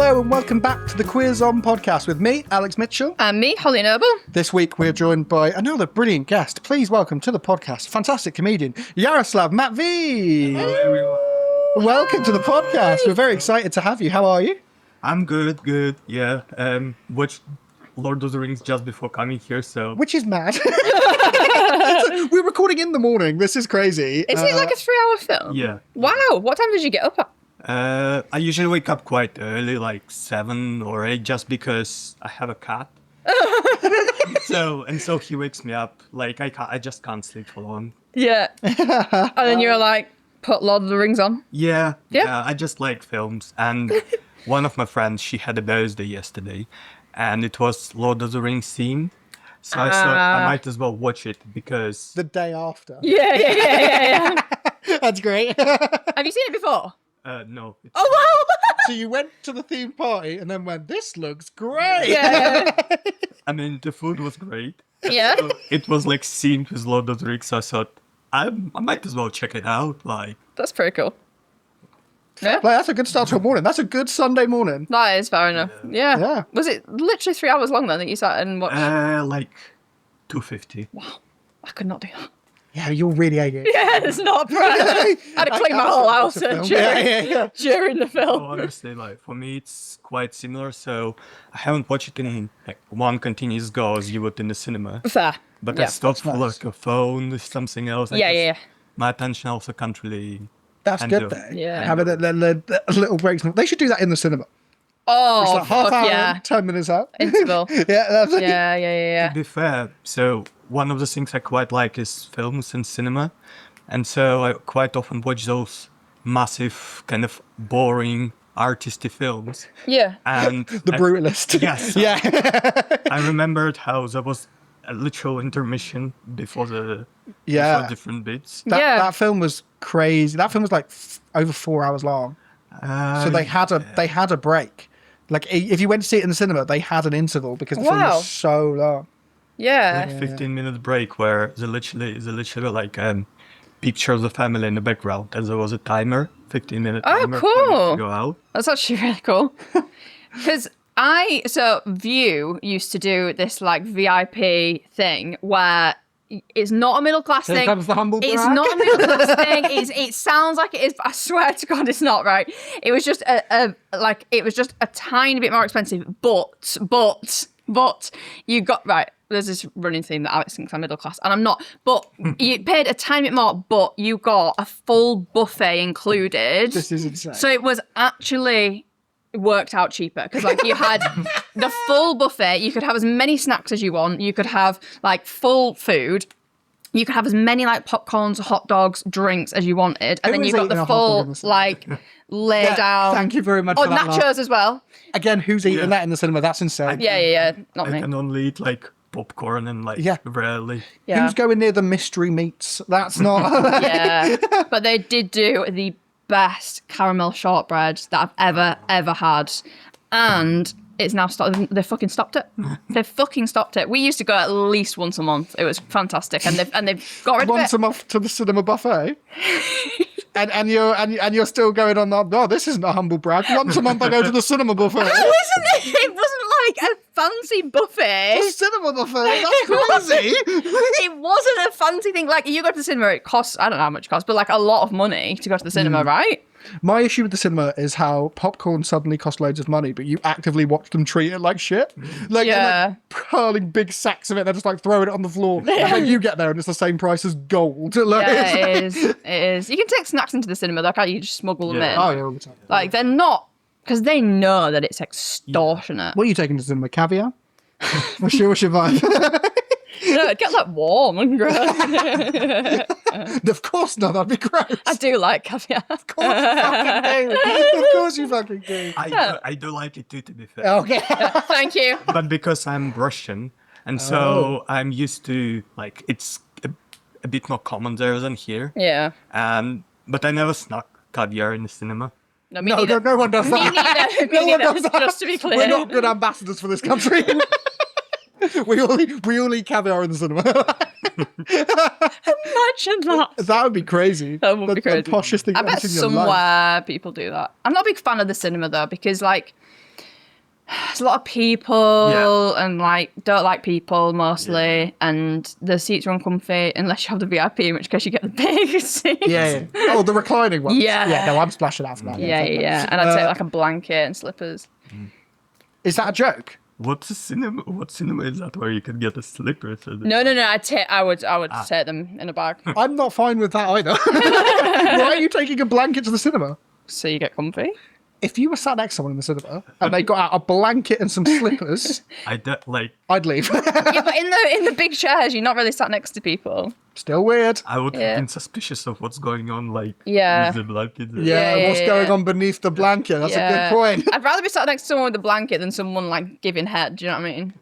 Hello and welcome back to the Quiz On podcast with me, Alex Mitchell. And me, Hollie Noble. This week we're joined by another brilliant guest. Please welcome to the podcast, fantastic comedian, Yaroslav Matveev. Hello, everyone. Welcome to the podcast. We're very excited to have you. How are you? I'm good. Yeah. Watched Lord of the Rings just before coming here, so. Which is mad. We're recording in the morning. This is crazy. Is it like a 3-hour film? Yeah. Wow. What time did you get up at? I usually wake up quite early, like 7 or 8, just because I have a cat. So he wakes me up. Like I just can't sleep for long. Yeah. And then you're like, put Lord of the Rings on. Yeah. Yeah. I just like films. And one of my friends, she had a birthday yesterday, and it was Lord of the Rings themed. So I thought I might as well watch it because the day after. Yeah. That's great. Have you seen it before? no. Oh, wow. So you went to the theme party and then went, this looks great. Yeah. I mean, the food was great. Yeah. So it was like themed with Lord of the Rings. So I thought I might as well check it out. Like, That's pretty cool. Yeah. Well, that's a good start to a morning. That's a good Sunday morning. That is fair enough. Yeah. Yeah. Was it literally 3 hours long then that you sat and watched? like 250. I could not do that. Yeah, you're really ADHD. Yeah, it's not bad. I had to clean my whole house during the film. So honestly, like for me, it's quite similar. So I haven't watched it in like one continuous go as you would in the cinema. Fair. But Yeah. I stopped for nice. like a phone or something else. Yeah. My attention also can't really. That's handle. good though. Yeah. Having a little breaks. They should do that in the cinema. Oh, It's like half fuck hour, yeah. 10 minutes out. Interval. Yeah, that's it. Yeah. To be fair, so one of the things I quite like is films and cinema. And so I quite often watch those massive, kind of boring, artisty films. Yeah. And The Brutalist. Yes. Yeah. I remembered how there was a literal intermission before the Yeah. before different bits. That film was crazy. That film was like over 4 hours long. So they had a break. Like if you went to see it in the cinema, they had an interval because the film Wow. was so long. Yeah. like 15-minute break where they literally like picture of the family in the background, and there was a timer, 15-minute Oh, timer for cool. it to go out. That's actually really cool. Because View used to do this like VIP thing where it's not a middle class Here thing. comes the humble It's brag. not a middle class thing. It sounds like it is, but I swear to God, it's not right. It was just a tiny bit more expensive, but you got right. There's this running theme that Alex thinks I'm middle class, and I'm not. But you paid a tiny bit more, but you got a full buffet included. This is insane. So it was actually worked out cheaper because like you had the full buffet. You could have as many snacks as you want. You could have like full food. You could have as many like popcorns, hot dogs, drinks as you wanted, and Who then you was got eating the a hot dog in full the cinema? like lay down. Thank you very much Oh, for that. nachos Mark. as well. Again, who's eating Yeah. that in the cinema? That's insane. Yeah. Not I me. can only eat like popcorn and like Yeah. rarely. Yeah. Who's going near the mystery meats? That's not. Yeah. But they did do the best caramel shortbread that I've ever had. And it's now stopped. They fucking stopped it. They fucking stopped it. We used to go at least once a month. It was fantastic. And they've got rid of Once it. a month to the cinema buffet. and you're still going on that. No, this isn't a humble brag. Once a month I go to the cinema buffet. It wasn't like a fancy buffet. The cinema buffet. That's crazy. It wasn't a fancy thing. Like, you go to the cinema, it costs, I don't know how much it costs, but like a lot of money to go to the cinema, right? My issue with the cinema is how popcorn suddenly costs loads of money, but you actively watch them treat it like shit. Like, Yeah. they're, like hurling big sacks of it, they're just like throwing it on the floor. And then you get there and it's the same price as gold. Like, Yeah, it is. It is. You can take snacks into the cinema, though, can't you? Just smuggle them Yeah. in. Oh, yeah, all the time. Like, they're not, because they know that it's extortionate. What are you taking to the cinema? Caviar? What's your vibe? No, it gets like warm and gross. Of course not, that'd be gross. I do like caviar. Of course you fucking do. Of course you fucking do. I do like it too, to be fair. Okay. Thank you. But because I'm Russian, and Oh. so I'm used to like it's a bit more common there than here. Yeah. But I never snuck caviar in the cinema. No, me No, neither. no one does Me that. neither. Me No one neither. does that. Just to be clear. We're not good ambassadors for this country. we all eat caviar in the cinema. Imagine that. That would be crazy. That would be The crazy. poshest thing I you've bet ever seen in your life. somewhere people do that. I'm not a big fan of the cinema though, because like There's a lot of people and like don't like people mostly, and the seats are uncomfy unless you have the VIP, in which case you get the big seats. Yeah. Oh, the reclining ones. Yeah. Yeah. No, I'm splashing out for that. Yeah. And I'd take like a blanket and slippers. Is that a joke? What's a cinema? What cinema is that where you can get a slipper? No. I would take them in a bag I'm not fine with that either. Why are you taking a blanket to the cinema? so you get comfy. If you were sat next to someone in the cinema and they got out a blanket and some slippers, I'd leave. Yeah, but in the big chairs, you're not really sat next to people. Still weird. I would have been suspicious of what's going on, like with the blanket. Yeah, what's going on beneath the blanket? That's a good point. I'd rather be sat next to someone with a blanket than someone like giving head. Do you know what I mean?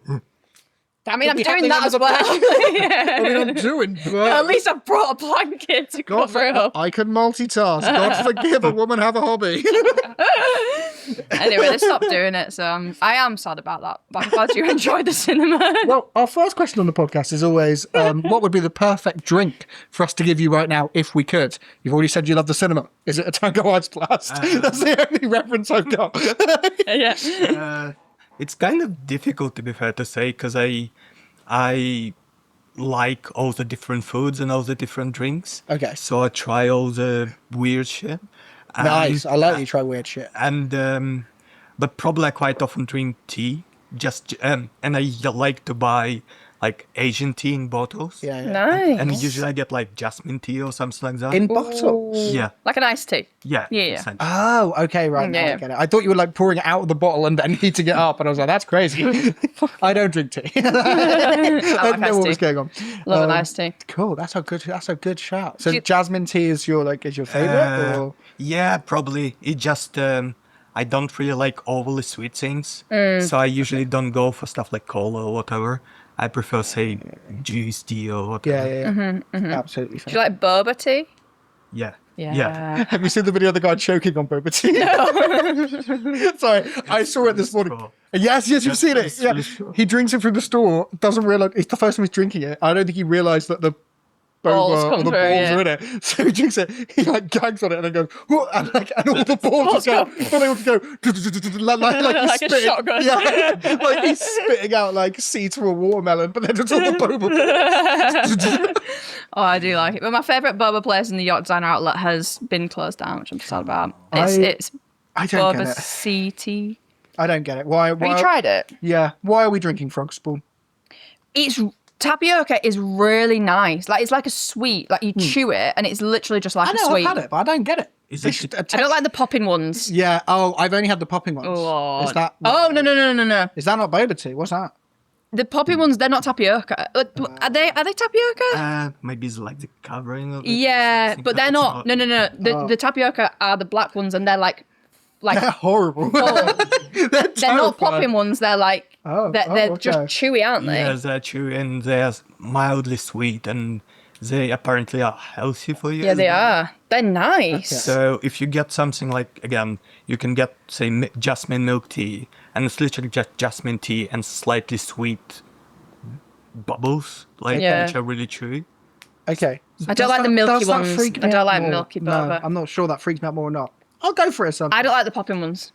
I'm be doing happening that as under well. I mean, I'm doing that. At least I've brought a blanket to cover it up. I can multitask. God forgive a woman have a hobby. Anyway, they stopped doing it, so I am sad about that. But I'm glad you enjoyed the cinema. Well, our first question on the podcast is always, what would be the perfect drink for us to give you right now if we could? You've already said you love the cinema. Is it a Tango Ice Blast? That's the only reference I've got. Yeah. It's kind of difficult, to be fair, to say, because I like all the different foods and all the different drinks. Okay. So I try all the weird shit. Nice. I like you try weird shit. And but probably I quite often drink tea. And I like to buy like Asian tea in bottles. Yeah. Nice. And usually I get like jasmine tea or something like that. In bottles? Yeah. Like an iced tea. Yeah. Yeah. Oh, okay, right. Now Yeah. I get it. I thought you were like pouring it out of the bottle and then heating it up, and I was like, that's crazy. I don't drink tea. I didn't know what was going on. Love an iced tea. Cool. That's a good shout. So jasmine tea is your favorite? Or? Yeah, probably. It just I don't really like overly sweet things, so I usually don't go for stuff like cola or whatever. I prefer, say, juice tea or whatever. Yeah. Absolutely. Do you like boba tea? Yeah. Yeah. Have you seen the video of the guy choking on boba tea? No. Sorry, I saw it this morning. Cool. Yes, you've seen it. Yeah. Sure. He drinks it from the store, doesn't realise, it's the first time he's drinking it. I don't think he realised that the Balls boba come or the through, balls yeah. are in it. So he drinks it, he like gags on it and then goes, "Whoa," and all the balls just go, and they would go, like he's Like a spitting. shotgun. Yeah, like he's spitting out like seeds from a watermelon, but then it's all the boba. Oh, I do like it. But my favourite boba place in the Yacht Designer outlet has been closed down, which I'm sad about. It's I don't boba get it. sea tea. I don't get it. Why? Have you tried it? Yeah. Why are we drinking frog spawn? Tapioca is really nice. Like, it's like a sweet. Like, you chew it and it's literally just like I a know, sweet. I've had it, but I don't get it. Is It's it- just I don't like the popping ones. Yeah. Oh, I've only had the popping ones. Oh, Is that? Oh, no. Is that not boba tea? What's that? The popping ones, they're not tapioca. Are they tapioca? Maybe it's like the covering of it. Yeah, Something but that they're it's not. No. The tapioca are the black ones, and they're like They're horrible. They're not popping ones. They're like they're just okay. chewy, aren't they? Yeah, they're chewy and they're mildly sweet, and they apparently are healthy for you. Yeah, as they well. are. They're nice. So if you get something like, again, you can get, say, jasmine milk tea, and it's literally just jasmine tea and slightly sweet bubbles, like, Yeah. which are really chewy. Okay. I don't like the milky ones. Freak me I don't out like more? milky No, boba. I'm not sure that freaks me out more or not. I'll go for it. Son. I don't like the popping ones.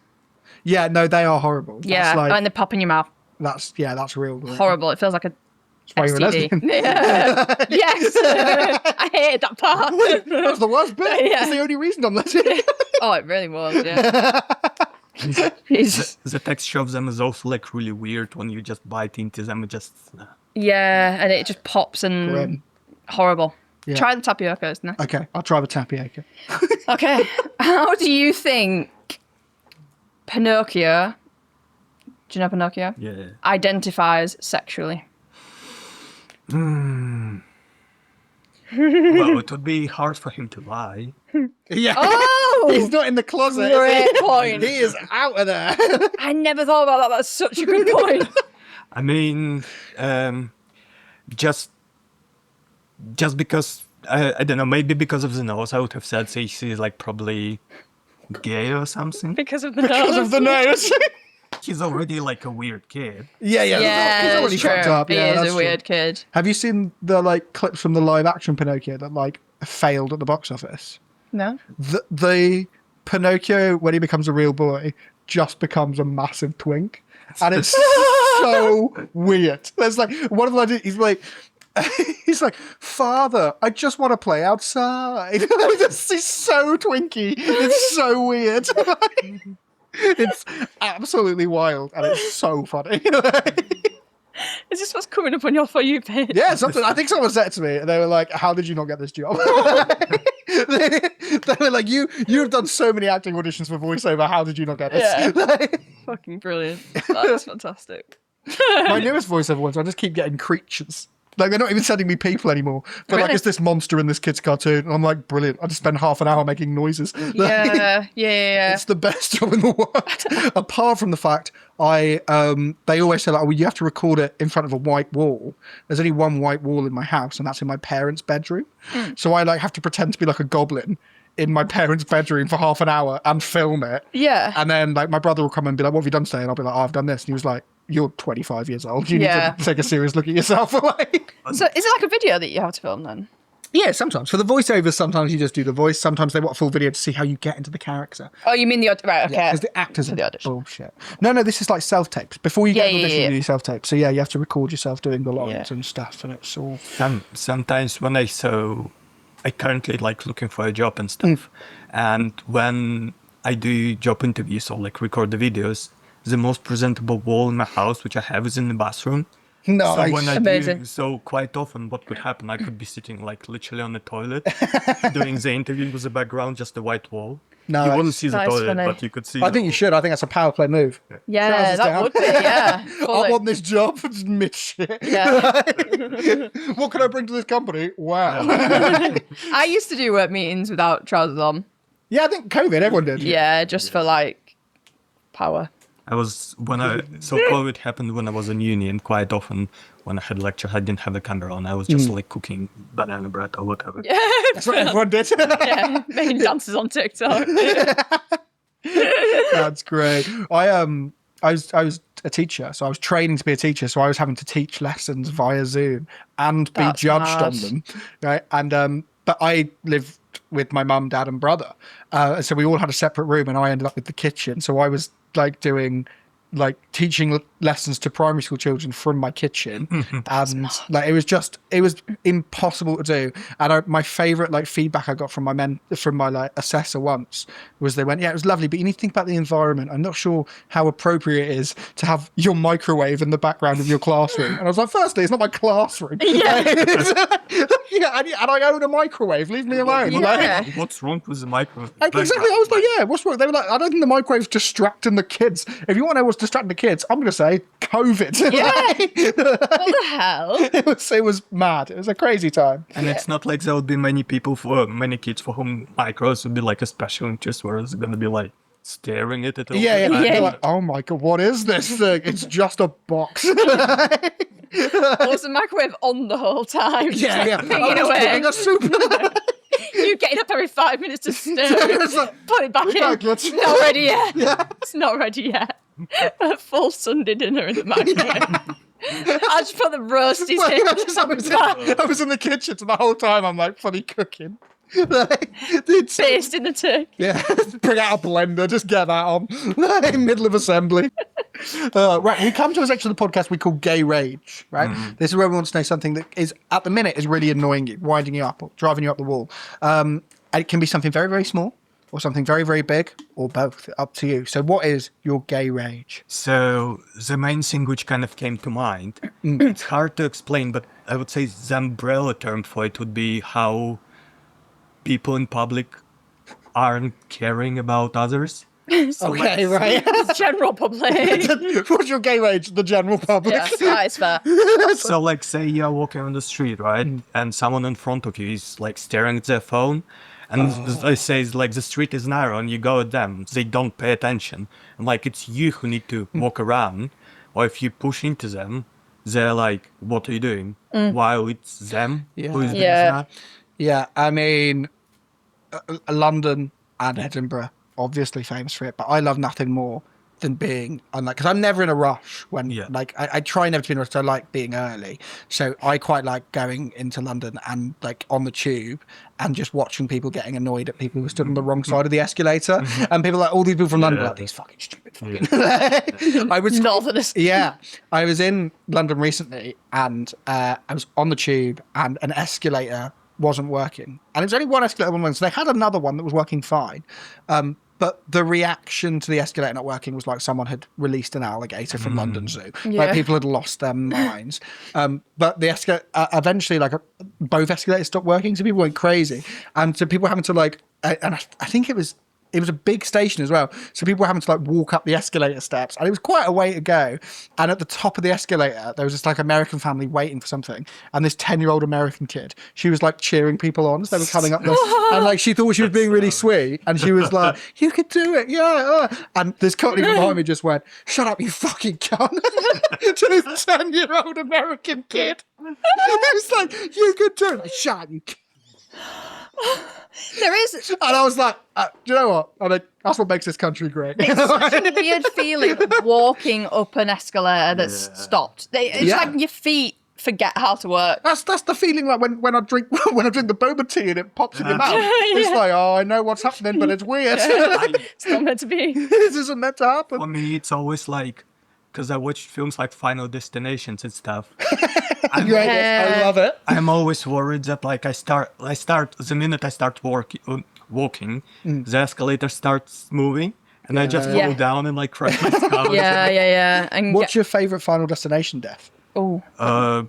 Yeah, no, they are horrible. Yeah, That's like, and they pop in your mouth. that's real. Horrible. It feels like a That's why you're a STD. lesbian. Yeah. Yes. I hated that part. That's the worst bit. Yeah. That's the only reason I'm lesbian. Oh, it really was. Yeah. Jesus. The texture of them is also like really weird when you just bite into them. It just Yeah, and it just pops and Grim. horrible. Yeah. Try the tapioca, isn't it? Okay, I'll try the tapioca. Okay. How do you think Pinocchio, do you know Pinocchio? yeah. Identifies sexually? Well, it would be hard for him to lie. Yeah. Oh! He's not in the closet. Great point. He is out of there. I never thought about that. That's such a good point. I mean, just because I don't know, maybe because of the nose, I would have said say she's like probably gay or something. Because of the Because nose. of the nose. He's already like a weird kid. Yeah. Yeah, He's already that's true. fucked up. He Yeah, is that's a true. weird kid. Have you seen the like clips from the live action Pinocchio that like failed at the box office? No? The Pinocchio, when he becomes a real boy, just becomes a massive twink. and it's so weird. There's like one of the lines, he's like, Father, I just want to play outside. He's so twinky. It's so weird. It's absolutely wild, and it's so funny. Is this what's coming up on your For You page? Yeah, something. I think someone said to me, they were like, "How did you not get this job?" they were like, "You have done so many acting auditions for voiceover. How did you not get this?" Yeah. Fucking brilliant. That's fantastic. My newest voiceover ones, I just keep getting creatures. Like, they're not even sending me people anymore. But like, Really? it's this monster in this kid's cartoon. And I'm like, brilliant. I just spend half an hour making noises. Yeah. It's the best job in the world. Apart from the fact, they always say, like, well, you have to record it in front of a white wall. There's only one white wall in my house, and that's in my parents' bedroom. So I like have to pretend to be like a goblin in my parents' bedroom for half an hour and film it. Yeah. And then like my brother will come and be like, what have you done today? And I'll be like, oh, I've done this. And he was like, you're 25 years old. You need to take a serious look at yourself. So is it like a video that you have to film then? Yeah, sometimes. For the voiceovers, sometimes you just do the voice. Sometimes they want a full video to see how you get into the character. Oh, you mean the right? Okay. Because the actors For are the audition. bullshit. No, this is like self-tapes. Before you get an audition, yeah. you do self-tapes. So yeah, you have to record yourself doing the lines and stuff. And it's all... Sometimes when I currently like looking for a job and stuff. And when I do job interviews or like record the videos, the most presentable wall in my house, which I have, is in the bathroom. Nice. So when I Amazing. so quite often what would happen, I could be sitting like literally on the toilet doing the interview with the background, just a white wall. No, You wouldn't see the That's toilet, funny. but you could see I think you should. I think that's a power play move. Yeah, Trousers that down. would be. Yeah. I Fully. want this job. It's mid shit. Yeah. What can I bring to this company? Wow. I used to do work meetings without trousers on. Yeah, I think COVID, everyone did. Yeah, just for like power. COVID happened when I was in uni, and quite often when I had lecture, I didn't have the camera on. I was just like cooking banana bread or whatever. Yeah. That's what everyone did. Yeah. Making dances on TikTok. That's great. I was a teacher, so I was training to be a teacher, so I was having to teach lessons via Zoom and be That's judged mad. on them, right? And but I lived with my mum, dad, and brother, so we all had a separate room, and I ended up with the kitchen. So I was like doing teaching lessons to primary school children from my kitchen, and like it was impossible to do. And my favorite feedback I got from my assessor once was they went, yeah, it was lovely, but you need to think about the environment. I'm not sure how appropriate it is to have your microwave in the background of your classroom. And I was like, firstly, it's not my classroom. Yeah. And I own a microwave. Leave me alone. Yeah. What's wrong with the microwave? Exactly. I was like, yeah, what's wrong? They were like, I don't think the microwave's distracting the kids. If you want to know what's distracting the kids, I'm going to say COVID. Yeah. What the hell? It was mad. It was a crazy time. And it's not like there would be many kids for whom micros would be like a special interest, whereas they're going to be like staring at it all Yeah. the time. They're like, oh my God, what is this thing? It's just a box. Was the microwave on the whole time? Yeah. Pinging away. Cooking a soup. You getting up every 5 minutes to stir. It's like, Put it back "We in. don't get-" Not ready yet. Yeah. It's not ready yet. A full Sunday dinner in the microwave. I just put the roasties in. I was in the kitchen, so the whole time I'm like fully cooking. It's Based in the turkey. Yeah, bring out a blender, just get that on in middle of assembly. Right, we come to a section of the podcast we call Gay Rage, right? This is where we want to know something that is, at the minute, is really annoying you, winding you up, or driving you up the wall. And it can be something very, very small, or something very, very big, or both, up to you. So what is your gay rage? So the main thing which kind of came to mind, it's hard to explain, but I would say the umbrella term for it would be how people in public aren't caring about others. Okay, right. General public. What's your gay rage? The general public. Yeah, that is fair. So like say you're walking on the street, right? And someone in front of you is like staring at their phone. And they say like the street is narrow and you go at them. They don't pay attention. And like it's you who need to walk around. Or if you push into them, they're like, what are you doing? While it's them who is doing that. Yeah, I mean, London and Edinburgh, obviously famous for it, but I love nothing more than being on that, because I'm never in a rush when Yeah. like I try never to be in a rush. I like being early, so I quite like going into London and like on the tube and just watching people getting annoyed at people who stood on the wrong side of the escalator, and people like all these people from London like these fucking stupid fucking. I was Northerners. yeah, I was in London recently and I was on the tube and an escalator wasn't working, and it was only one escalator on one, so they had another one that was working fine. But the reaction to the escalator not working was like someone had released an alligator from London Zoo. Yeah. Like people had lost their minds. But the escalator, eventually, like both escalators stopped working, so people went crazy, and so people were having to like, and I think it was a big station as well, so people were having to like walk up the escalator steps, and it was quite a way to go. And at the top of the escalator, there was this like American family waiting for something, and this 10-year-old American kid, she was like cheering people on as they were coming up this, and like she thought she was being really sweet, and she was like, "You could do it, yeah." And this company behind me just went, "Shut up, you fucking cunt," to this 10-year-old American kid. It was like, "You could do it." Like, "Shut up, you cunt." There is And I was like, do you know what? I mean, that's what makes this country great. such a weird feeling walking up an escalator that's stopped. It's Yeah. like your feet forget how to work. That's the feeling like when I drink the boba tea and it pops in your mouth. It's like, oh, I know what's happening, but it's weird. It's not meant to be. This isn't meant to happen. For me, it's always like, because I watch films like Final Destinations and stuff. I love it. I'm always worried that like I start the minute I start walking, the escalator starts moving, and I just Yeah. fall down and like crash my skull. Yeah. And What's your favourite Final Destination death? I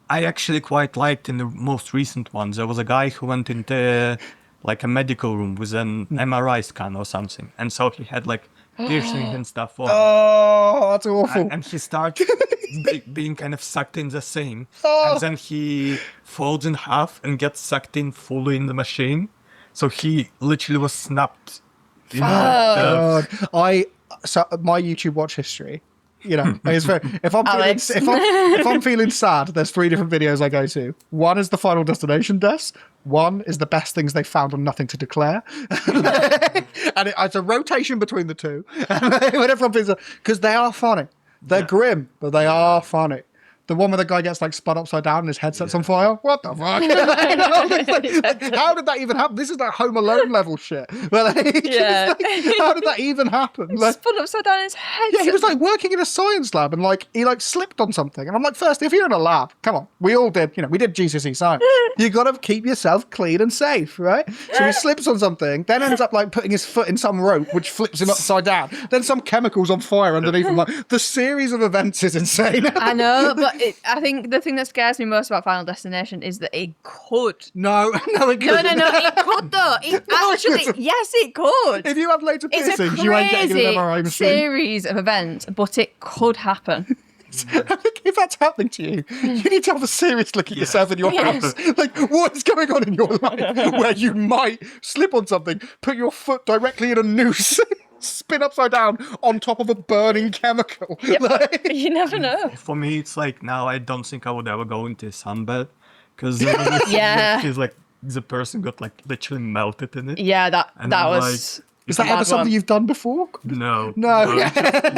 actually quite liked in the most recent ones. There was a guy who went into like a medical room with an MRI scan or something, and so he had like piercings and stuff on. Oh, that's awful. And he starts being kind of sucked in the thing, and then he folds in half and gets sucked in fully in the machine. So he literally was snapped. God. So my YouTube watch history, you know, is very, if I'm feeling sad, there's 3 different videos I go to. One is the Final Destination deaths. One is the best things they found on Nothing to Declare, and it's a rotation between the two. Whenever I'm feeling, because they are funny, they're grim, but they are funny. The one where the guy gets like spun upside down and his head sets on fire. What the fuck? Like, how did that even happen? This is like Home Alone level shit. But like, Yeah. how did that even happen? Like, spun upside down his head. yeah, he was like working in a science lab and like he like slipped on something. And I'm like, first, if you're in a lab, come on, we all did, you know, we did GCSE science. You got to keep yourself clean and safe, right? So he slips on something, then ends up like putting his foot in some rope, which flips him upside down. Then some chemicals on fire underneath him. Like the series of events is insane. I know, but I think the thing that scares me most about Final Destination is that it could. No, it No, couldn't. it could though. It actually, yes, it could. If you have later It's a piercings, you ain't getting an MRI crazy machine. series of events, but it could happen. I think if that's happening to you, you need to have a serious look at yourself in your house. Like, what is going on in your life where you might slip on something, put your foot directly in a noose, spin upside down on top of a burning chemical? Yep. Like, You never know. For me, it's like now I don't think I would ever go into a sunbed because Yeah. it's like the person got like literally melted in it. Yeah, that And that I'm was. is that Bad ever something one. you've done before? No, No.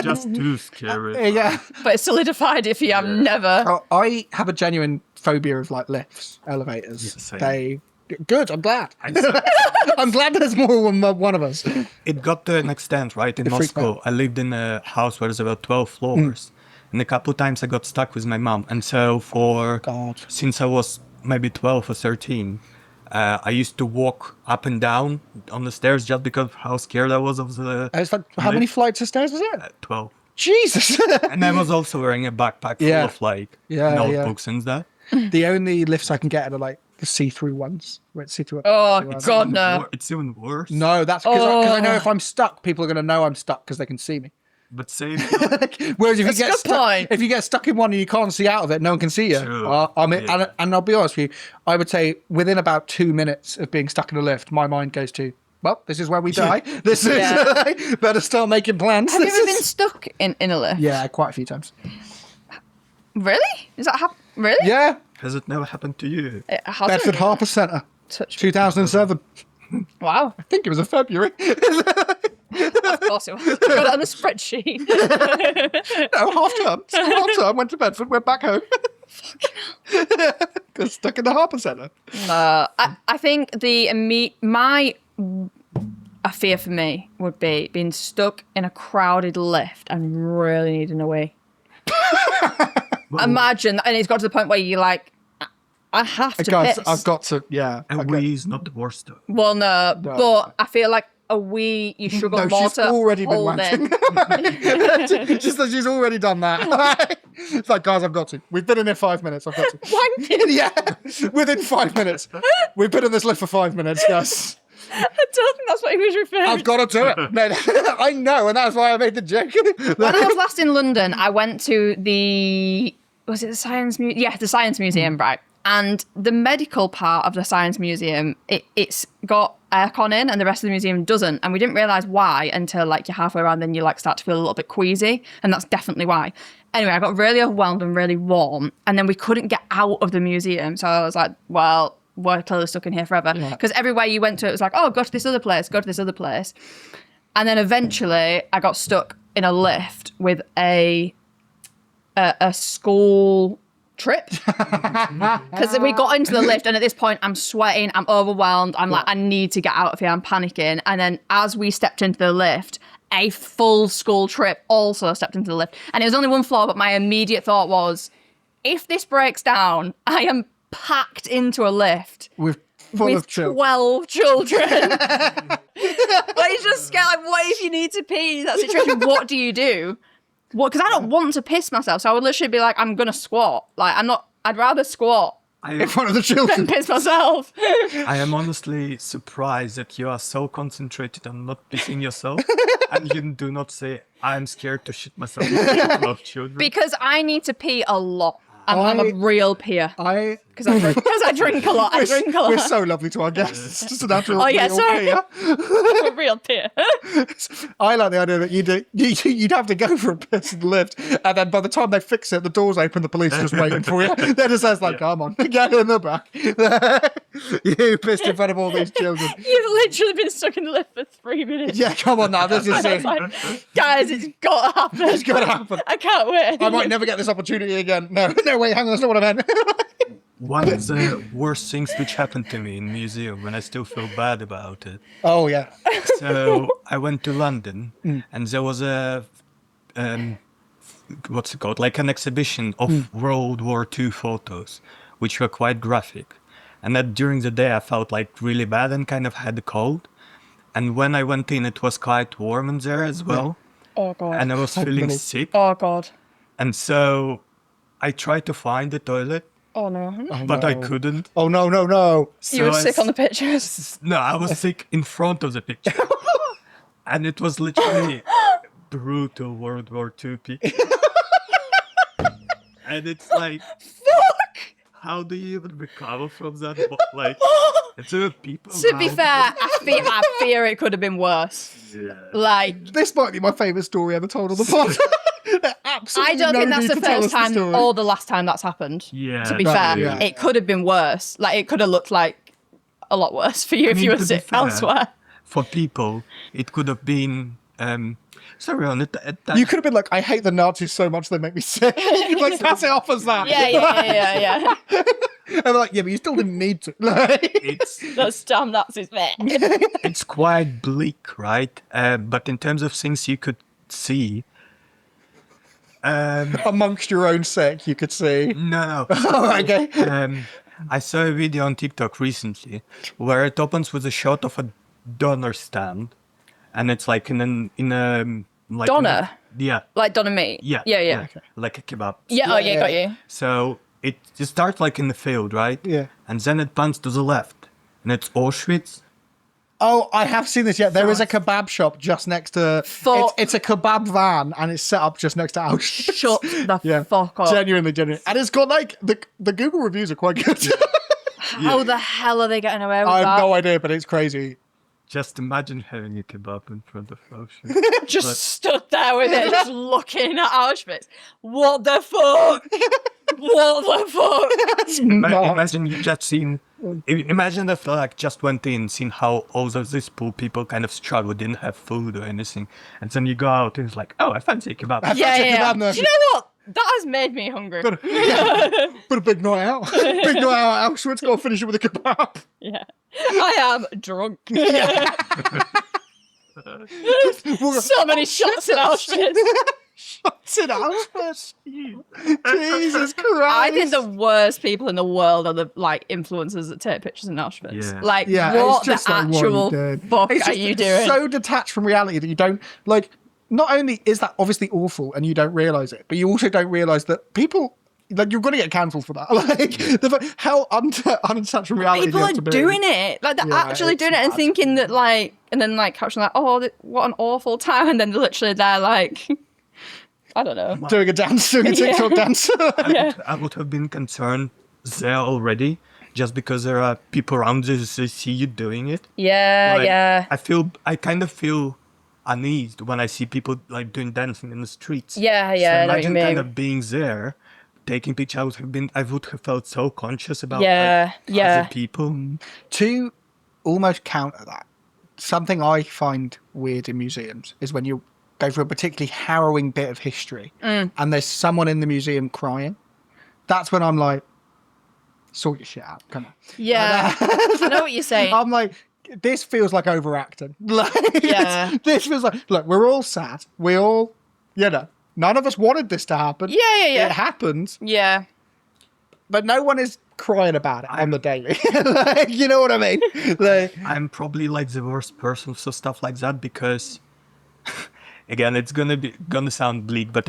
just too scary. Yeah. But it's solidified if you have never. Oh, I have a genuine phobia of like lifts, elevators. same. Good. I'm glad. I'm glad there's more than one of us. It got to an extent, right? In It freaked me Moscow, I lived in a house where there were 12 floors. And a couple of times I got stuck with my mom. And so since I was maybe 12 or 13, I used to walk up and down on the stairs just because of how scared I was of the It's like, how many flights of stairs was it? 12. Jesus. And I was also wearing a backpack full Yeah. of like Yeah, notebooks and that. The only lifts I can get are like the see-through ones. Where it's see-through. Oh see-through ones. God, no! It's even worse. No, that's because I know Oh. if I'm stuck, people are going to know I'm stuck because they can see me. But say Whereas if That's you a get good stuck, point. if you get stuck in one and you can't see out of it, no one can see you. True. And I'll be honest with you, I would say within about 2 minutes of being stuck in a lift, my mind goes to, well, this is where we die. This is Yeah. better start making plans. Have you This ever is- been stuck in a lift? Yeah, quite a few times. Really? Does that happen? Really? Yeah, has it never happened to you? It hasn't. Bedford Harbour Centre, Touch. 2007. Wow. I think it was in February. Of course it was. I got it on a spreadsheet. No, half term. So half term, went to Bedford, went back home. Got stuck in the Harper Centre. I think a fear for me would be being stuck in a crowded lift and really needing a wee. Imagine, and it's got to the point where you're like, I have to Guys, piss. I've got to, yeah. And we is not the worst though. Well, no, but I feel like a wee, you struggle more she's to already been hold wanting. in. She's already done that. It's like, guys, I've got to. We've been in here 5 minutes. I've got to. Wanking. Yeah, within 5 minutes. We've been in this lift for 5 minutes, guys. I don't think that's what he was referring I've got to do it. No, I know, and that's why I made the joke. When I was last in London, I went to was it the Science Museum? Yeah, the Science Museum, right? And the medical part of the Science Museum, it's got aircon in and the rest of the museum doesn't. And we didn't realise why until like you're halfway around, then you like start to feel a little bit queasy. And that's definitely why. Anyway, I got really overwhelmed and really warm. And then we couldn't get out of the museum. So I was like, well, we're clearly stuck in here forever. Because everywhere you went to, it was like, oh, go to this other place, go to this other place. And then eventually I got stuck in a lift with a school trip. Because we got into the lift and at this point I'm sweating, I'm overwhelmed, I'm like, I need to get out of here, I'm panicking. And then as we stepped into the lift, a full school trip also stepped into the lift. And it was only one floor, but my immediate thought was, if this breaks down, I am packed into a lift With 12 children. Like, it's just scared. Like, what if you need to pee in that situation? What do you do? What? Because I don't want to piss myself, so I would literally be like, I'm gonna squat. Like, I'd rather squat in front of the children. than piss myself. I am honestly surprised that you are so concentrated on not pissing yourself and you do not say, I'm scared to shit myself in front of children. Because I need to pee a lot. I'm a real peer. Because I drink a lot. We're so lovely to our guests. It's just a natural. Oh yeah, real sorry. peer. I'm a real peer. I like the idea that you'd have to go for a piss in the lift, and then by the time they fix it, the doors open, the police are just waiting for you. They're just like, come on, get in the back. You pissed in front of all these children. You've literally been stuck in the lift for 3 minutes. Yeah, come on now, this is And I was it. like, guys, it's got to happen. It's got to happen. I can't wait. I might never get this opportunity again. No, wait, hang on, that's not what I meant. One of the worst things which happened to me in museum, and I still feel bad about it. Oh, yeah. So I went to London, and there was a, what's it called? Like an exhibition of World War II photos, which were quite graphic. And that during the day I felt like really bad and kind of had a cold. And when I went in, it was quite warm in there as well. Oh, God. And I was feeling sick. Oh, God. And so I tried to find the toilet, Oh, no. but I couldn't. Oh, no. You were So sick on the pictures. No, I was sick in front of the picture. And it was literally brutal World War II picture. And it's like, how do you even recover from that? Like, it's people. To be fair, I fear it could have been worse. Yeah. Like, This might be my favourite story ever told on the pod. I don't think that's the first time or the last time that's happened. Yeah. To be fair, yeah. it could have been worse. Like, it could have looked like a lot worse for you if mean, you were to be sick fair, elsewhere. For people, it could have been. Sorry, on it. You could have been like, I hate the Nazis so much they make me sick. You could like pass it off as that. Yeah. And they're like, yeah, but you still didn't need to. Like, It's Those damn Nazis there. it's quite bleak, right? But in terms of things you could see, amongst your own sick, you could see. no. Oh, okay. I saw a video on TikTok recently where it opens with a shot of a doner stand, and it's like in a like Doner? yeah, Like doner meat. yeah, Yeah. like a kebab. Yeah, oh, yeah, Yeah. got you. So it starts like in the field, right? Yeah. And then it pans to the left, and it's Auschwitz. Oh, I have seen this. Yeah, there is a kebab shop just next to. Fuck. It's a kebab van, and it's set up just next to Auschwitz. Shut the Yeah, fuck up. genuinely, and it's got like the Google reviews are quite good. How the hell are they getting away with I have that? no idea, but it's crazy. Just imagine having a kebab in front of Auschwitz. Just stood there with it, just looking at Auschwitz. What the fuck? What the fuck? Imagine you just seen Imagine if like just went in, seen how all of these poor people kind of struggled, didn't have food or anything, and then you go out and it's like, oh, I fancy a kebab. Yeah. kebab now. Do you know what? That has made me hungry. But a big night out. Big night out. Auschwitz. Go finish it with a kebab. Yeah. I am drunk. So many shots in Auschwitz. Shots in Auschwitz. Jesus Christ. I think the worst people in the world are the like influencers that take pictures in Auschwitz. Yeah. Like, Yeah, what it's just the like, what are you actual doing? fuck It's are just you doing? so detached from reality that you don't like. Not only is that obviously awful and you don't realize it, but you also don't realize that people like you're going to get cancelled for that. Like how unattached from reality. People you are have to be. doing it. Like they're Yeah, actually it's doing it and mad. thinking that like, and then like caption like, oh, what an awful time, and then literally they're like, I don't know. Doing a dance, doing a TikTok dance. I would have been concerned there already, just because there are people around you who see you doing it. Yeah, Like, yeah. I kind of feel uneased when I see people like doing dancing in the streets. Yeah, So yeah, I know what you imagine mean. kind of being there, taking pictures. I would have felt so conscious about Yeah, like, yeah. other people. To almost counter that, something I find weird in museums is when you go through a particularly harrowing bit of history and there's someone in the museum crying. That's when I'm like, sort your shit out. Come on. Yeah. I know what you're saying. I'm like, this feels like overacting. Like, Yeah. this feels like, look, we're all sad. We all, none of us wanted this to happen. Yeah. It happened, Yeah. but no one is crying about it on the daily. Like, you know what I mean? Like, I'm probably like the worst person for stuff like that because, again, it's gonna sound bleak, but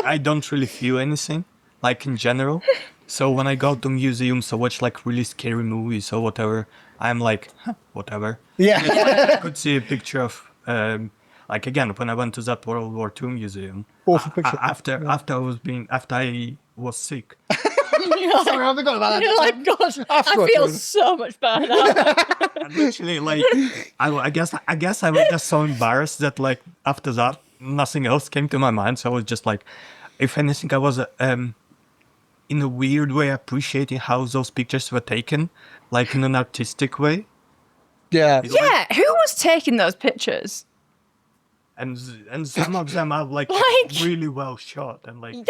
I don't really feel anything like in general. So when I go to museums or watch like really scary movies or whatever, I'm like, whatever. yeah. I could see a picture of like again when I went to that World War II museum. Awful picture. After I was sick. Sorry, I forgot about that. You're like, gosh, I feel so much better now. And literally, like, I guess I was just so embarrassed that, like, after that, nothing else came to my mind. So I was just like, if anything, I was, in a weird way, appreciating how those pictures were taken, like in an artistic way. Yeah. Yeah, who was taking those pictures? And some of them are like really well shot and like They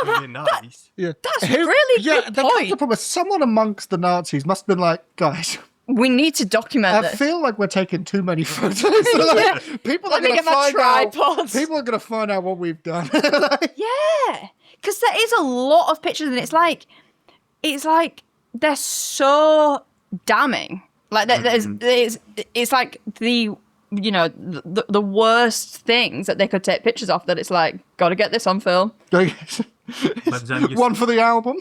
are, really nice. Yeah. That's a really good point. The problem is someone amongst the Nazis must have been like, guys, We need to document I this. feel like we're taking too many photos. Like, people are Let me going to get my find out. tripods. People are going to find out what we've done. Yeah, because there is a lot of pictures, and it's like they're so damning. Like it's like the worst things that they could take pictures of. That it's like, gotta get this on film. But then you One for the album.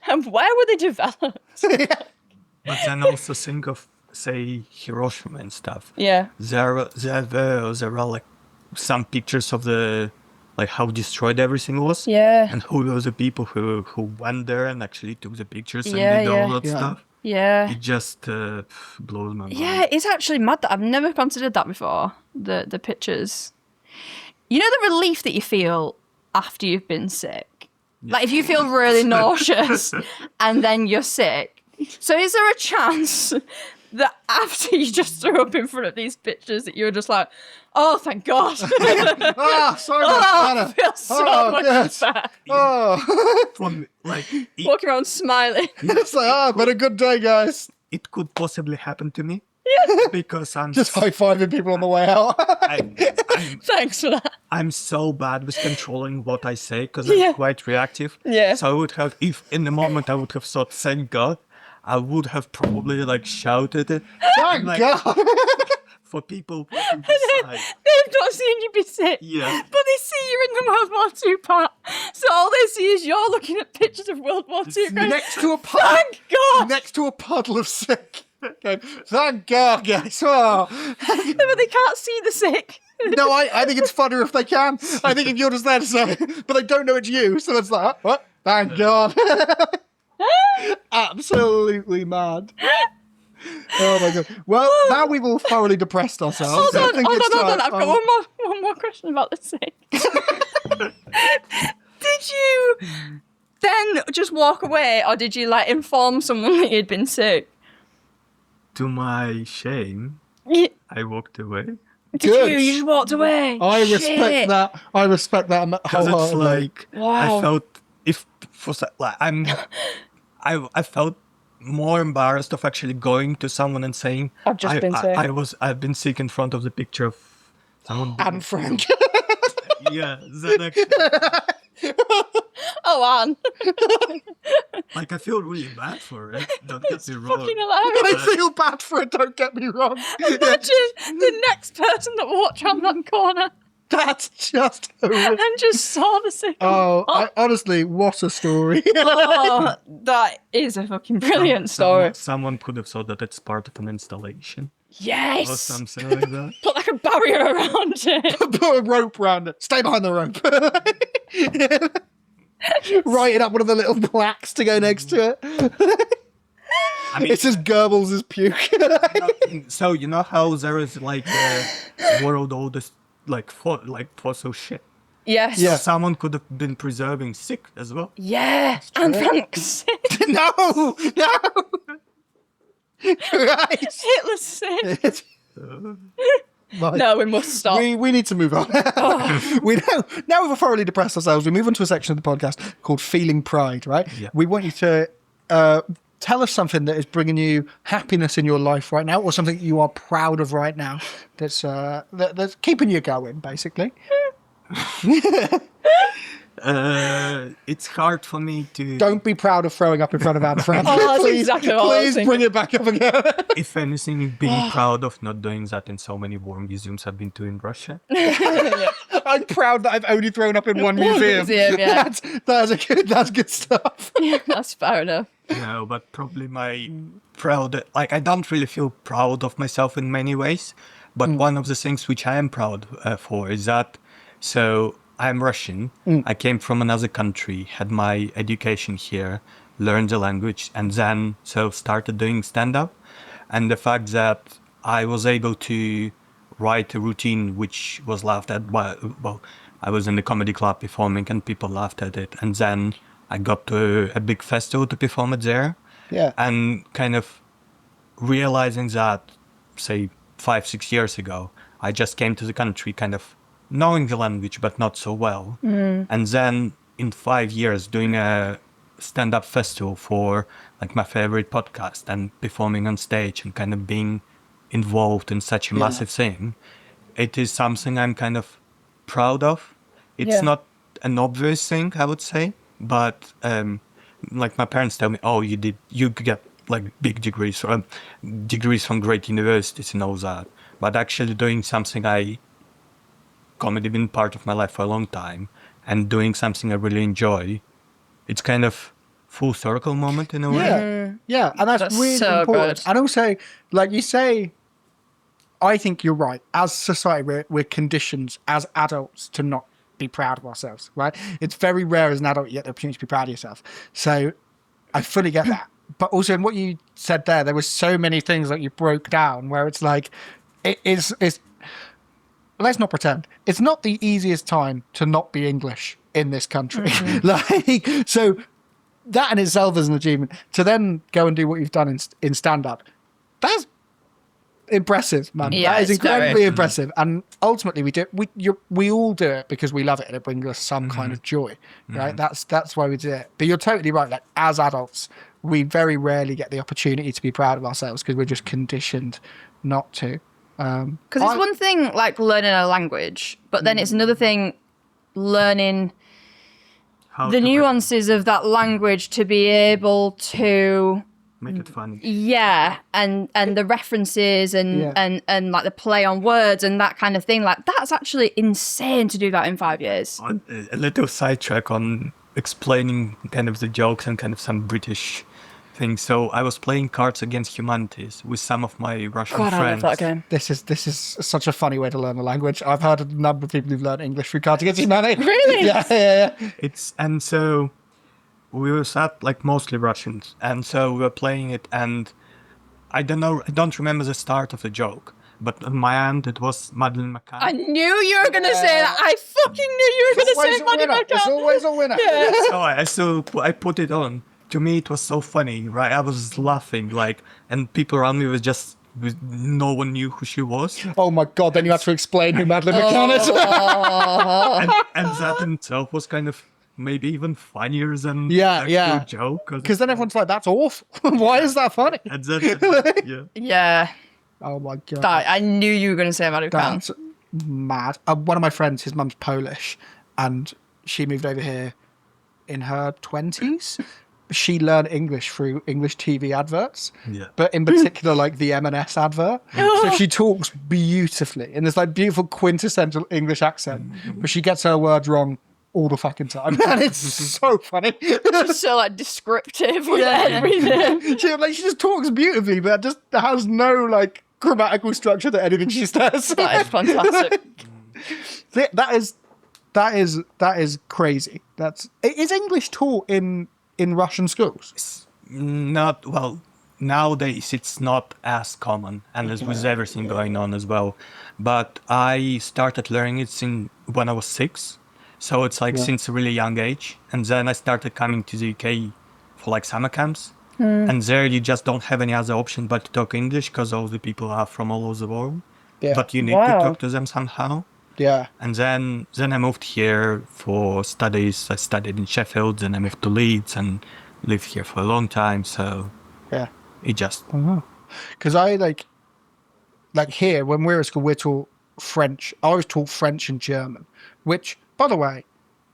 And where were they developed? But then also think of, say, Hiroshima and stuff. Yeah. There are like some pictures of the, like how destroyed everything was. Yeah. And who were the people who went there and actually took the pictures and Yeah, did all yeah. that stuff. Yeah. It just blows my mind. Yeah, it's actually mad that I've never considered that before. The pictures. You know the relief that you feel after you've been sick? Like if you feel really nauseous and then you're sick. So is there a chance that after you just threw up in front of these pictures that you were just like, oh, thank God. So much I better. feel so much yes. better. Oh. From like Walking around smiling. It's like, but a good day, guys. it could possibly happen to me. Because I'm Just high-fiving people on the way out. I'm Thanks for that. I'm so bad with controlling what I say because Yeah. I'm quite reactive. Yeah. So I would have, if in the moment I would have thought, thank God, I would have probably like shouted it. Thank like, God. For people walking beside. They've not seen you be sick. Yeah. But they see you in the World War II part. So all they see is you're looking at pictures of World War II. Going, Next to a puddle. thank God. Next to a puddle of sick. Okay. Thank God, guys. Oh. But they can't see the sick. No, I think it's funnier if they can. I think if you're just there to say, but they don't know it's you, so it's like, what? Thank God. Absolutely mad. Oh my God. Well, now we've all thoroughly depressed ourselves. Hold on. time- I've got one more question about the sick. then just walk away, or did you like inform someone that you'd been sick? To my shame, Yeah. I walked away. Did Good. you? You just walked away. I Shit. respect that. I respect that Because it's wholeheartedly. like, Wow. I felt, if for like, I felt more embarrassed of actually going to someone and saying, I've just been sick. I've been sick in front of the picture of someone. And Frank. Yeah, that actually, Oh, Anne. like, I feel really bad for it. Don't get me wrong. Fucking hilarious. I feel bad for it, don't get me wrong. Imagine the next person that walked around that corner That's just horrific. and just saw the sick. Honestly, what a story. Oh, that is a fucking brilliant story. Someone could have thought that it's part of an installation or Yes. something like that. Put like a barrier around it. Put a rope round it. Stay behind the rope. Writing up one of the little plaques to go next to it. I mean, It says Goebbels' puke. so you know how there is like the world oldest like fossil shit. Yes. Yeah. Someone could have been preserving sick as well. Yeah. And Frank's No! Christ. Hitler's sick. Right. No, we must stop. We need to move on. We now we've thoroughly depressed ourselves. We move on to a section of the podcast called Feeling Pride, right? Yeah. We want you to tell us something that is bringing you happiness in your life right now, or something you are proud of right now that's that's keeping you going, basically. It's hard for me to. Don't be proud of throwing up in front of Anne Frank. Oh, that's please, exactly what I was please thinking. bring it back up again. If anything, being proud of not doing that in so many war museums I've been to in Russia. I'm proud that I've only thrown up in one museum. Yeah. That's good stuff. That's fair enough. No, but probably my proud. Like, I don't really feel proud of myself in many ways. But one of the things which I am proud for is that. So I'm Russian. I came from another country, had my education here, learned the language, and then started doing stand-up. And the fact that I was able to write a routine which was laughed at by, well, I was in the comedy club performing and people laughed at it. And then I got to a big festival to perform it there. Yeah. And kind of realizing that, say, 5-6 years ago, I just came to the country kind of knowing the language, but not so well. And then in 5 years doing a stand-up festival for like my favorite podcast and performing on stage and kind of being involved in such a massive thing, it is something I'm kind of proud of. It's not an obvious thing, I would say, but like my parents tell me, oh, you get like big degrees from great universities and all that. But actually doing something comedy been part of my life for a long time, and doing something I really enjoy, it's kind of full circle moment in a way. Yeah, and that's really so important. good. And also, like you say, I think you're right. As society, we're conditioned as adults to not be proud of ourselves, right? It's very rare as an adult you get the opportunity to be proud of yourself. So I fully get that. But also in what you said there were so many things that you broke down where it's like, it's let's not pretend. It's not the easiest time to not be English in this country. Like, so that in itself is an achievement. To then go and do what you've done in stand-up, that's impressive, man. Yeah, that is it's incredibly very- impressive. And ultimately, we all do it because we love it and it brings us some kind of joy, right? That's why we do it. But you're totally right. Like, as adults, we very rarely get the opportunity to be proud of ourselves because we're just conditioned not to. Because it's one thing like learning a language, but then it's another thing learning How the to nuances of that language to be able to make it funny. and the references and Yeah. and like the play on words and that kind of thing. Like, that's actually insane to do that in 5 years. A little sidetrack on explaining kind of the jokes and kind of some British things. So I was playing Cards Against Humanities with some of my Russian God, I friends. love that game. This is such a funny way to learn a language. I've heard a number of people who've learned English through Cards Against Humanity. Really? Yeah. And so we were sat like mostly Russians, and so we were playing it, and I don't remember the start of the joke, But on my end, it was Madeleine McCann. I knew you were going to say that. I fucking knew you were going to say Maddie It's McCann. always a winner. So I put it on. To me, it was so funny, right? I was laughing, like, and people around me was just, no one knew who she was. Oh my god! Then you have to explain who Madeleine McCann is. And that in itself was kind of maybe even funnier than Yeah, the yeah. actual joke. Because then everyone's like, "That's awful. Why is that funny?" And that, yeah. Yeah. Oh my god! I knew you were going to say Maddie McCann. That's mad. One of my friends, his mum's Polish, and she moved over here in her 20s. She learned English through English TV adverts, Yeah. but in particular, like the M&S advert. So she talks beautifully in this like beautiful quintessential English accent, but she gets her words wrong all the fucking time, and it's so funny. Just so like descriptive with everything. She just talks beautifully, but just has no like grammatical structure to anything she says. That is fantastic. That is crazy. Is English taught in Russian schools? Not, well, nowadays it's not as common, and there's with everything going on as well. But I started learning it when I was 6. So it's like since a really young age. And then I started coming to the UK for like summer camps. And there you just don't have any other option but to talk English because all the people are from all over the world. Yeah. But you need to talk to them somehow. Yeah. And then I moved here for studies. I studied in Sheffield, then I moved to Leeds and lived here for a long time. So Yeah. it just... Because I like here, when we're at school, we're taught French. I was taught French and German, which, by the way,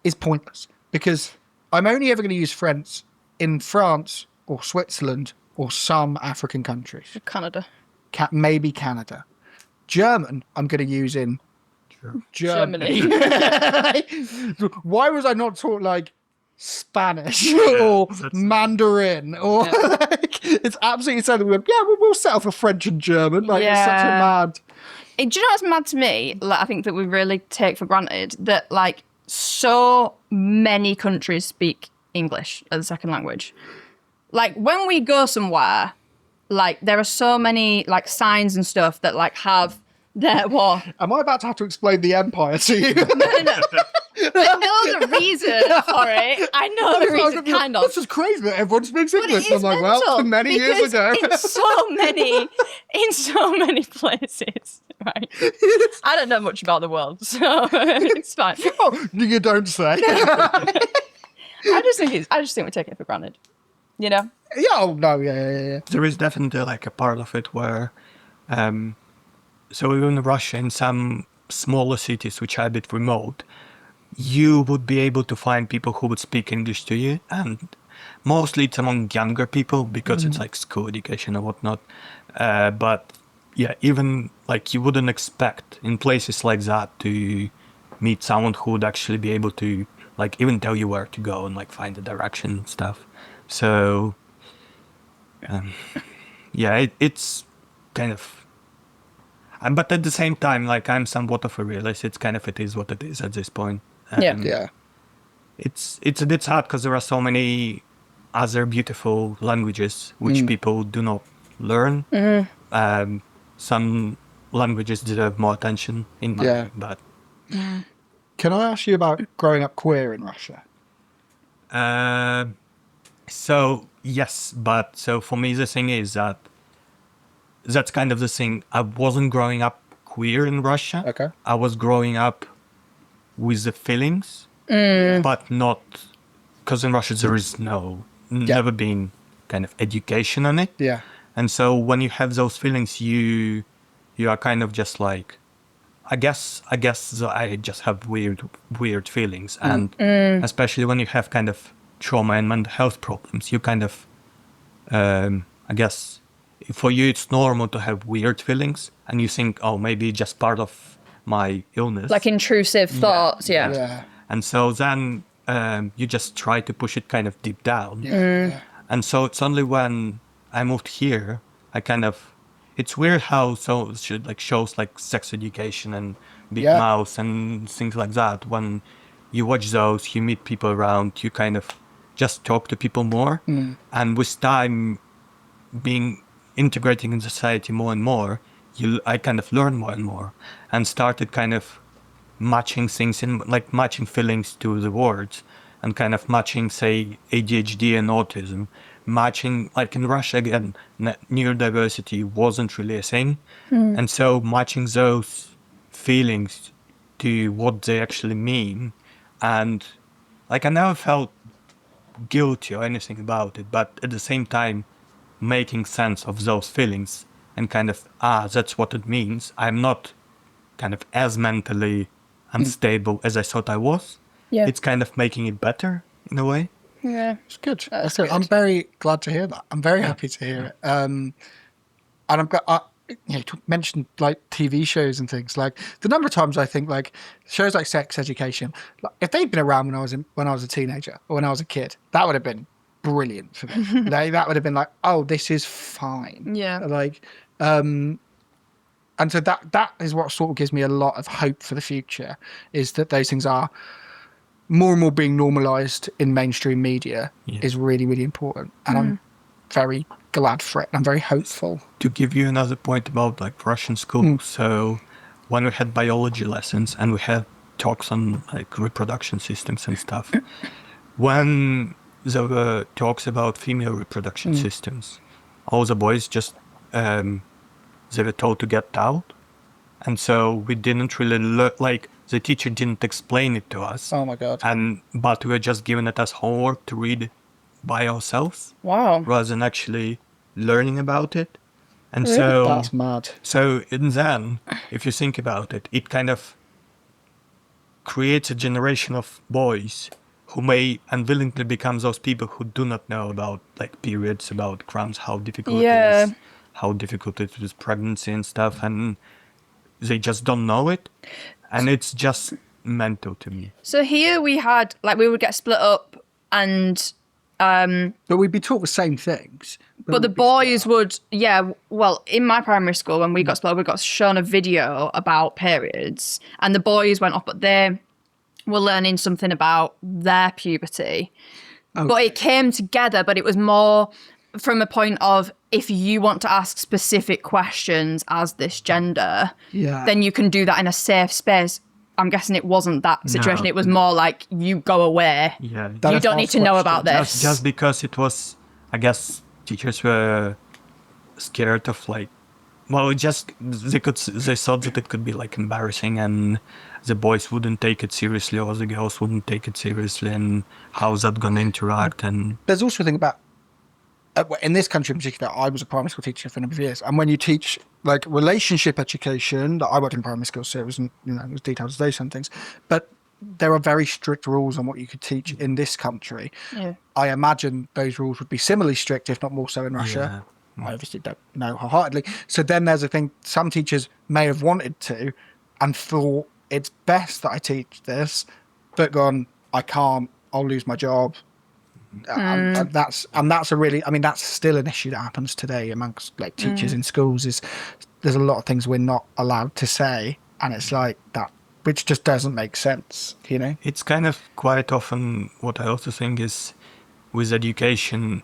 is pointless because I'm only ever going to use French in France or Switzerland or some African countries. Canada. Maybe Canada. German, I'm going to use in Germany. Why was I not taught like Spanish or Mandarin or like, it's absolutely something we'll settle for French and German. Like it's such a mad. Do you know what's mad to me? Like, I think that we really take for granted that like so many countries speak English as a second language. Like when we go somewhere, like there are so many like signs and stuff that like have their what? Am I about to have to explain the empire to you? No. I know the reason for it. I know the reason, kind of. This is crazy that everyone speaks But English. it is I'm like, well, mental many years because ago. in so many places, right? I don't know much about the world, so it's fine. Oh, you don't say. I just think we take it for granted. You know? Yeah, oh, no, yeah. There is definitely like a part of it where, so even in Russia, in some smaller cities which are a bit remote, you would be able to find people who would speak English to you, and mostly it's among younger people because it's like school education or whatnot. But yeah, even like you wouldn't expect in places like that to meet someone who would actually be able to like even tell you where to go and like find the direction and stuff. So yeah, it's kind of, but at the same time, like I'm somewhat of a realist. It's kind of, it is what it is at this point. Yeah. It's a bit sad because there are so many other beautiful languages which people do not learn. Some languages deserve more attention in my view, but Can I ask you about growing up queer in Russia? so yes, but so for me the thing is that that's kind of the thing. I wasn't growing up queer in Russia. Okay. I was growing up with the feelings, but not, because in Russia there is never been kind of education on it. Yeah. And so when you have those feelings, you are kind of just like, I guess I just have weird feelings, and especially when you have kind of trauma and mental health problems, you kind of, I guess, for you it's normal to have weird feelings, and you think, oh, maybe it's just part of my illness. Like intrusive thoughts, yeah. Yeah. And so then you just try to push it kind of deep down. And so it's only when I moved here, I kind of, it's weird how shows like Sex Education and Big Mouth and things like that, when you watch those, you meet people around, you kind of just talk to people more. And with time, being integrating in society more and more, I kind of learned more and more, and started kind of matching things in, like matching feelings to the words, and kind of matching, say, ADHD and autism, matching, like in Russia again, neurodiversity wasn't really a thing, and so matching those feelings to what they actually mean, and like I never felt guilty or anything about it, but at the same time making sense of those feelings and kind of, that's what it means. I'm not kind of as mentally unstable as I thought I was. Yeah. It's kind of making it better in a way. Yeah. It's good. That's So I'm good. very glad to hear that. I'm very happy to hear it. And I'm glad. You mentioned like TV shows and things. Like the number of times I think like shows like Sex Education, like, if they'd been around when I was a teenager or when I was a kid, that would have been brilliant for me. That would have been like, oh, this is fine. Yeah. Like, and so that is what sort of gives me a lot of hope for the future, is that those things are more and more being normalized in mainstream media is really, really important. And I'm very glad for it. I'm very hopeful. To give you another point about like Russian school, so when we had biology lessons and we had talks on like reproduction systems and stuff, when there were talks about female reproduction systems, all the boys just they were told to get out, and so we didn't really learn. Like the teacher didn't explain it to us. Oh my God. But we were just given it as homework to read by ourselves Wow. rather than actually learning about it. And Really? so That's mad. So then, if you think about it, it kind of creates a generation of boys who may unwillingly become those people who do not know about like periods, about cramps, how difficult it is, how difficult it is with pregnancy and stuff, and they just don't know it, and it's just mental to me. So here we had, like, we would get split up and... But we'd be taught the same things. But the boys would, well, in my primary school, when we got split up, we got shown a video about periods, and the boys went off, but they were learning something about their puberty. Okay. But it came together, but it was more from a point of, if you want to ask specific questions as this gender, then you can do that in a safe space. I'm guessing it wasn't that situation. No. It was more like, you go away. Yeah, You don't need to know about this. just because it was, I guess teachers were scared of like, well, they thought that it could be like embarrassing, and the boys wouldn't take it seriously or the girls wouldn't take it seriously, and how's that going to interact. And there's also a thing about, in this country in particular, I was a primary school teacher for a number of years, and when you teach like relationship education, I worked in primary school, so it wasn't, it was detailed as those some things, but there are very strict rules on what you could teach in this country. Yeah. I imagine those rules would be similarly strict, if not more so, in Russia. I obviously don't know wholeheartedly. So then there's a thing, some teachers may have wanted to and thought it's best that I teach this, but gone, I can't, I'll lose my job. And that's a really, that's still an issue that happens today amongst like teachers in schools, is there's a lot of things we're not allowed to say, and it's like that, which just doesn't make sense, It's kind of quite often what I also think is with education,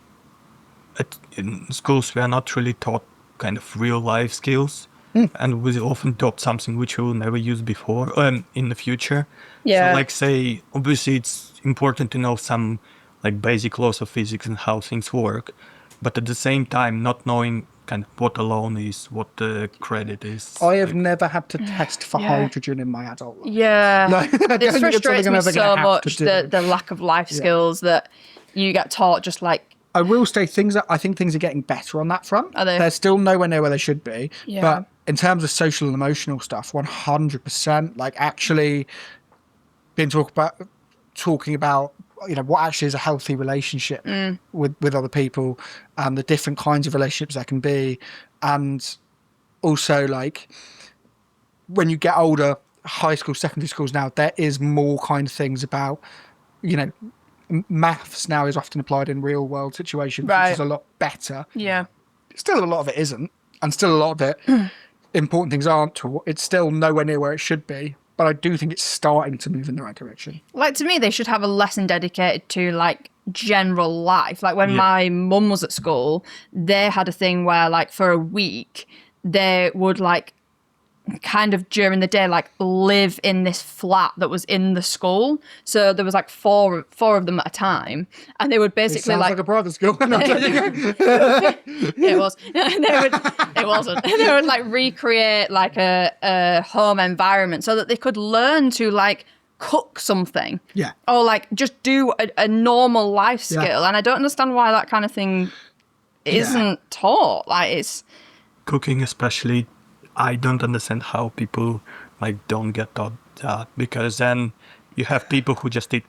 in schools we are not really taught kind of real life skills, and we often taught something which we will never use before in the future. Yeah. So like say, obviously it's important to know some like basic laws of physics and how things work, but at the same time not knowing kind of what a loan is, what the credit is. I have never had to test for hydrogen in my adult life. Yeah. I don't think It it's frustrates something I'm me ever so gonna have to much, do. the lack of life skills that you get taught, just like... I will say I think things are getting better on that front. Are they? They're still nowhere near where they should be. Yeah. But in terms of social and emotional stuff, 100%, like actually being talking about what actually is a healthy relationship with other people, and the different kinds of relationships there can be. And also, like, when you get older, high school, secondary schools now, there is more kind of things about, maths now is often applied in real world situations, which is a lot better. Yeah. Still a lot of it isn't, and still a lot of it, important things aren't taught. It's still nowhere near where it should be. But I do think it's starting to move in the right direction. Like, to me, they should have a lesson dedicated to, like, general life. Like, when my mum was at school, they had a thing where, like, for a week, they would like kind of during the day like live in this flat that was in the school. So there was like four of them at a time, and they would It basically sounds like a private school. it was. It wasn't. They would like recreate like a home environment so that they could learn to like cook something. Yeah. Or like just do a normal life Yeah. skill. And I don't understand why that kind of thing isn't taught. Like it's Cooking especially, I don't understand how people like don't get taught that, because then you have people who just eat,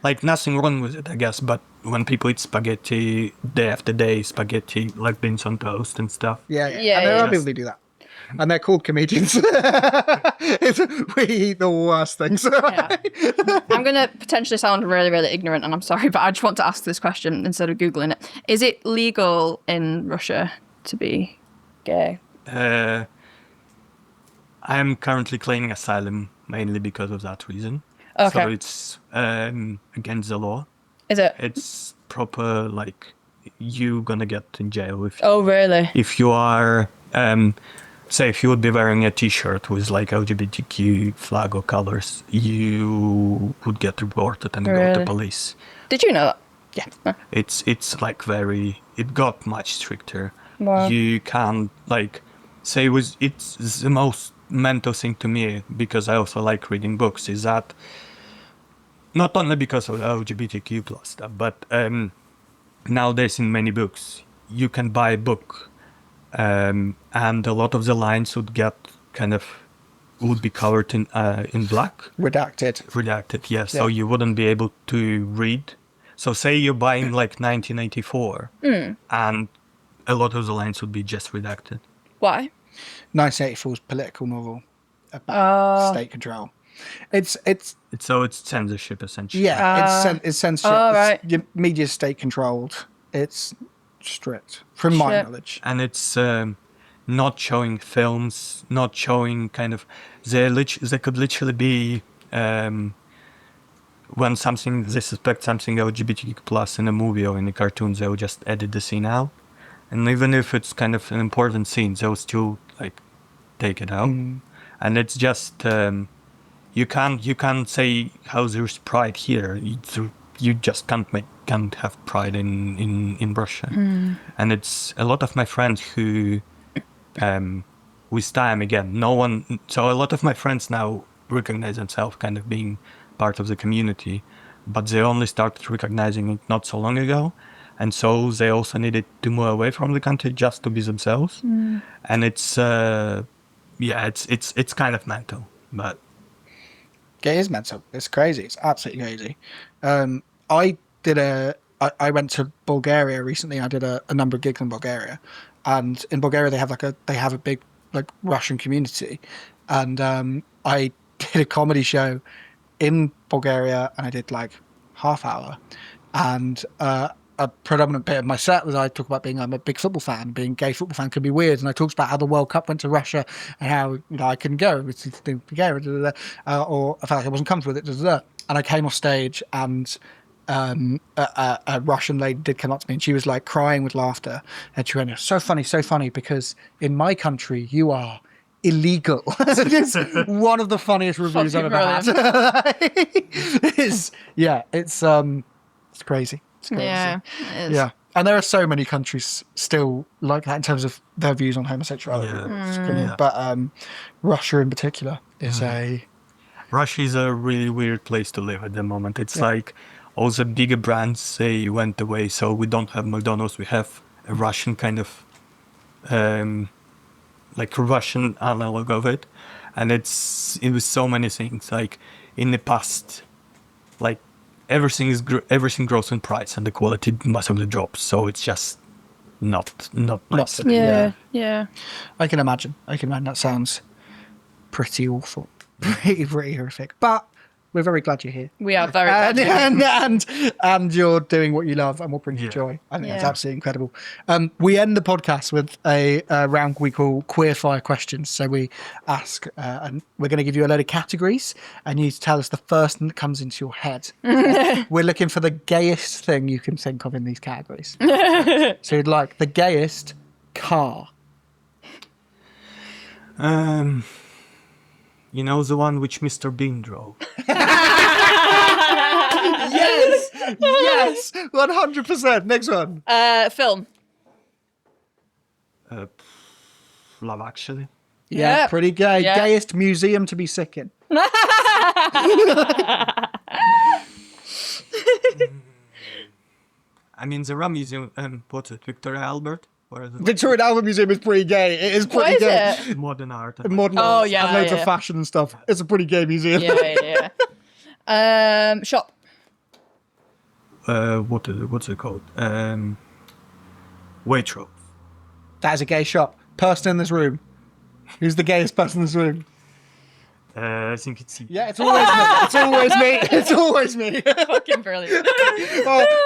like nothing wrong with it, I guess, but when people eat spaghetti day after day, spaghetti like beans on toast and stuff. Yeah. Yeah, And there yeah. are people who do that. And they're called comedians. We eat the worst things. Yeah. I'm going to potentially sound really, really ignorant, and I'm sorry, but I just want to ask this question instead of Googling it. Is it legal in Russia to be gay? I'm currently claiming asylum mainly because of that reason. Okay. So it's against the law. Is it? It's proper, like, you gonna get in jail Oh, really? if you are, say, if you would be wearing a T-shirt with like LGBTQ flag or colors, you would get reported and go Really? to police. Did you know that? Yeah. It's like it got much stricter. Wow. You can't like say it's the most mental thing to me, because I also like reading books, is that not only because of LGBTQ plus stuff, but nowadays in many books you can buy a book, and a lot of the lines would be covered in black, Redacted. yes. So Yeah. you wouldn't be able to read. So say you're buying like 1984, and a lot of the lines would be just redacted. Why? 1984's political novel about state control. It's So it's censorship essentially. it's censorship. Oh, right. Your media's state controlled. It's strict, from my Shit. knowledge. And it's not showing films, not showing kind of they could literally be when they suspect something LGBTQ plus in a movie or in a cartoon, they'll just edit the scene out, and even if it's kind of an important scene, they'll still like take it out. And it's just you can't say how there's pride here. You just can't have pride in Russia. And it's a lot of my friends who with time again, so a lot of my friends now recognize themselves kind of being part of the community, but they only started recognizing it not so long ago, and so they also needed to move away from the country just to be themselves. And it's it's kind of mental, but It is mental. It's crazy. It's absolutely crazy. I went to Bulgaria recently. I did a number of gigs in Bulgaria, and in Bulgaria they have a big like Russian community, and I did a comedy show in Bulgaria, and I did like half hour, and a predominant bit of my set was I talk about being I'm a big football fan, being a gay football fan can be weird, and I talked about how the World Cup went to Russia and how I couldn't go with Bulgaria, or I felt like I wasn't comfortable with it, and I came off stage and a Russian lady did come up to me and she was like crying with laughter, and she went, so funny, because in my country you are illegal. It's one of the funniest reviews I've ever had. It's crazy. It's crazy. Yeah. It is. Yeah. And there are so many countries still like that in terms of their views on homosexuality. Yeah. But Russia in particular is Russia is a really weird place to live at the moment. It's like all the bigger brands, they went away, so we don't have McDonald's. We have a Russian kind of like a Russian analog of it, and it was so many things. Like in the past, like everything grows in price and the quality massively drops. So it's just not nice. Yeah. I can imagine. That sounds pretty awful. Pretty horrific. But we're very glad you're here. We are very glad. And you're doing what you love and what brings you joy. I think that's absolutely incredible. We end the podcast with a round we call Queer Fire Questions. So we ask, and we're going to give you a load of categories, and you need to tell us the first thing that comes into your head. We're looking for the gayest thing you can think of in these categories. So you'd like the gayest car. You know the one which Mr. Bean drove? Yes, yes, 100%. Next one. Film. Love Actually. Yeah, Yeah. pretty gay. Yeah. Gayest museum to be sick in. I mean, the Rum Museum, what's it, Victoria Albert? Where is it? Victoria and Albert Museum is pretty gay. It is pretty What is gay. it? Modern art. Modern Oh, art yeah, and loads yeah. of fashion and stuff. It's a pretty gay museum. Yeah. Shop. What is it? What's it called? Waitrose. That is a gay shop. Person in this room. Who's the gayest person in this room? I think it's... Yeah, it's always me. It's always me. It's always me. Fucking brilliant.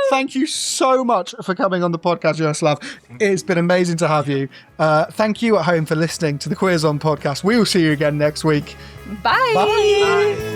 Thank you so much for coming on the podcast, Yaroslav. It's been amazing to have you. Thank you at home for listening to the Quiz On podcast. We will see you again next week. Bye. Bye.